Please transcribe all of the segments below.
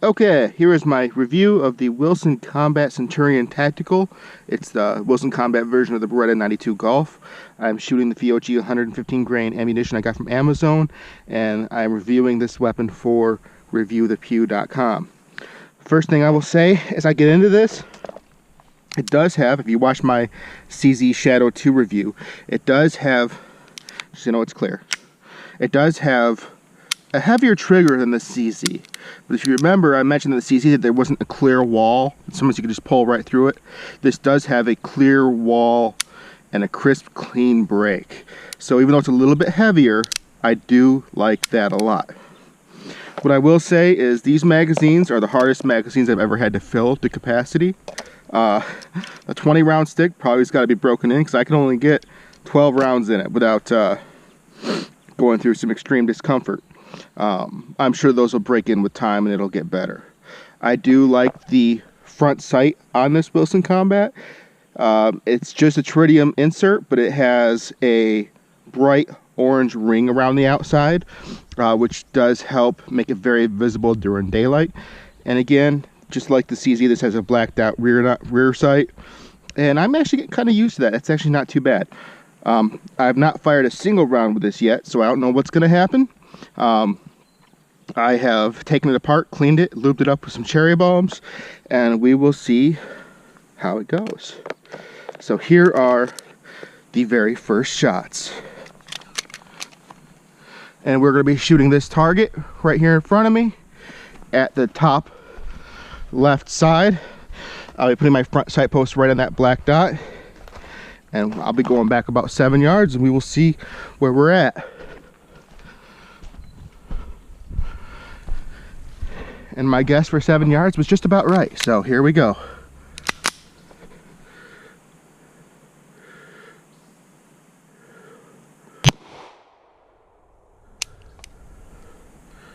Okay, here is my review of the Wilson Combat Centurion Tactical. It's the Wilson Combat version of the Beretta 92 Golf. I'm shooting the FIOG 115 grain ammunition I got from Amazon, and I'm reviewing this weapon for reviewthepew.com. First thing I will say as I get into this, it does have, if you watch my CZ Shadow 2 review, it does have, just so you know it's clear, it does have a heavier trigger than the CZ. But if you remember, I mentioned in the CZ that there wasn't a clear wall. Sometimes you could just pull right through it. This does have a clear wall and a crisp, clean break. So even though it's a little bit heavier, I do like that a lot. What I will say is these magazines are the hardest magazines I've ever had to fill to capacity. A 20 round stick probably has got to be broken in because I can only get 12 rounds in it without going through some extreme discomfort. I'm sure those will break in with time and it'll get better. I do like the front sight on this Wilson Combat. It's just a tritium insert, but it has a bright orange ring around the outside, which does help make it very visible during daylight. And again, just like the CZ, this has a blacked out rear sight, and I'm actually getting kind of used to that. It's actually not too bad. I've not fired a single round with this yet, so I don't know what's going to happen. I have taken it apart, cleaned it, lubed it up with some cherry bombs, and we will see how it goes. So here are the very first shots. And we're going to be shooting this target right here in front of me at the top left side. I'll be putting my front sight post right on that black dot, and I'll be going back about 7 yards and we will see where we're at. And my guess for 7 yards was just about right, so here we go.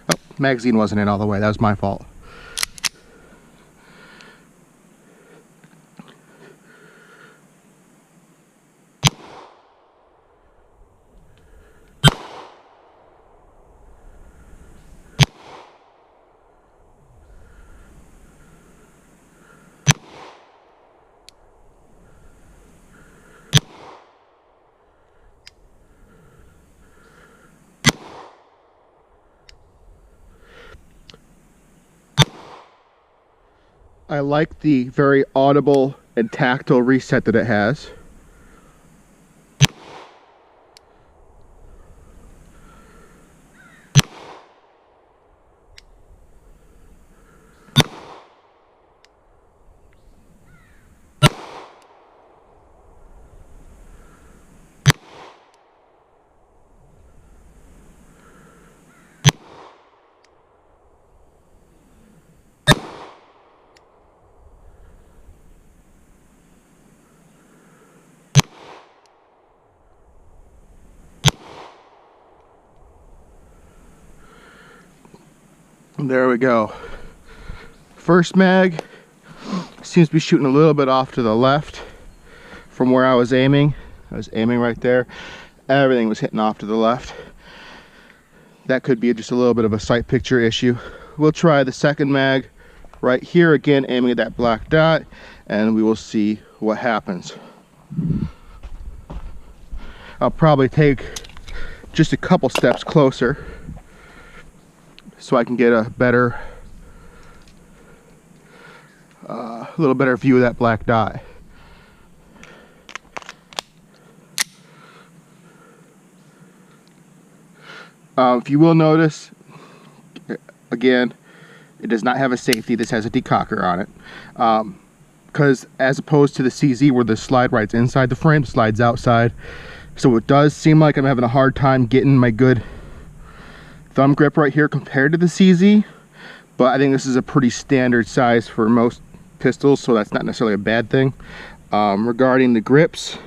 Oh, magazine wasn't in all the way, that was my fault. I like the very audible and tactile reset that it has. There we go. First mag seems to be shooting a little bit off to the left from where I was aiming. I was aiming right there. Everything was hitting off to the left. That could be just a little bit of a sight picture issue. We'll try the second mag right here again, aiming at that black dot, and we will see what happens. I'll probably take just a couple steps closer so I can get a better, little better view of that black dot. If you will notice, again, it does not have a safety. This has a decocker on it. Because as opposed to the CZ where the slide ride's inside the frame, slides outside. So it does seem like I'm having a hard time getting my good thumb grip right here compared to the CZ, but I think this is a pretty standard size for most pistols, so that's not necessarily a bad thing. Regarding the grips,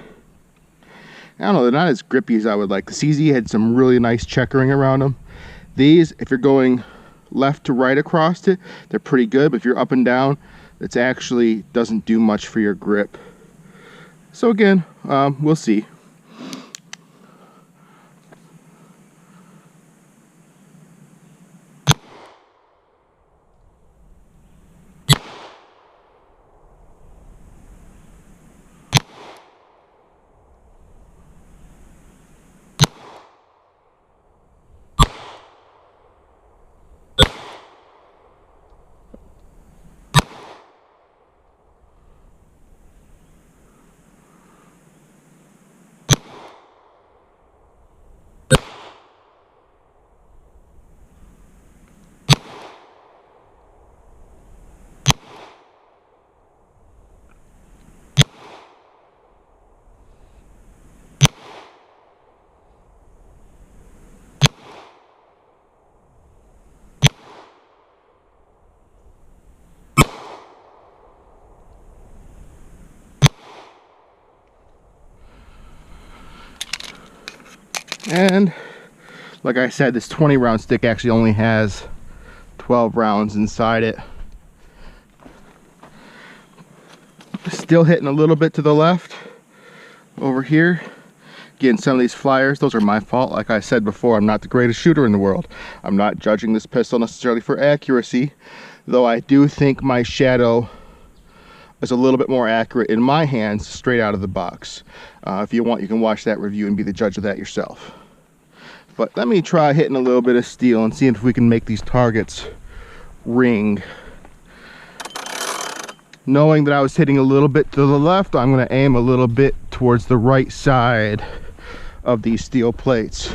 I don't know, they're not as grippy as I would like. The CZ had some really nice checkering around them. These, if you're going left to right across it, they're pretty good, but if you're up and down, it actually doesn't do much for your grip. So again, we'll see. And like I said, this 20 round stick actually only has 12 rounds inside it. Still hitting a little bit to the left over here. Getting some of these flyers, those are my fault. Like I said before, I'm not the greatest shooter in the world. I'm not judging this pistol necessarily for accuracy, though I do think my shadow is a little bit more accurate in my hands straight out of the box. If you want, you can watch that review and be the judge of that yourself. But let me try hitting a little bit of steel and see if we can make these targets ring. Knowing that I was hitting a little bit to the left, I'm going to aim a little bit towards the right side of these steel plates.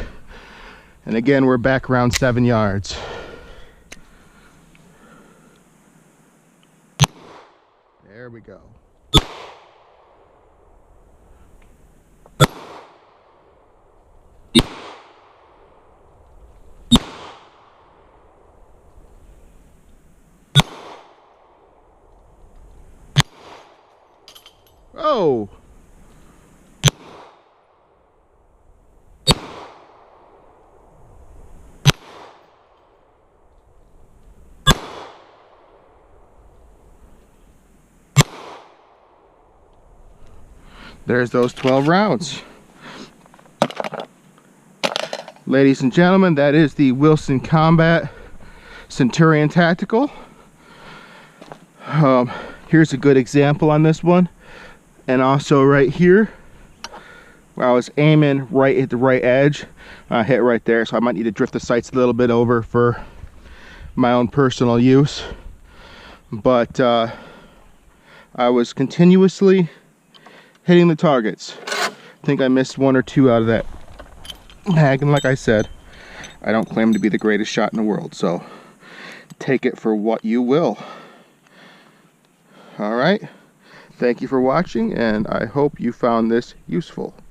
And again, we're back around 7 yards. There we go. Oh! There's those 12 rounds. Ladies and gentlemen, that is the Wilson Combat Centurion Tactical. Here's a good example on this one. And also right here, where I was aiming right at the right edge, I hit right there, so I might need to drift the sights a little bit over for my own personal use. But I was continuously hitting the targets. I think I missed 1 or 2 out of that mag, and like I said, I don't claim to be the greatest shot in the world, so take it for what you will. All right, thank you for watching, and I hope you found this useful.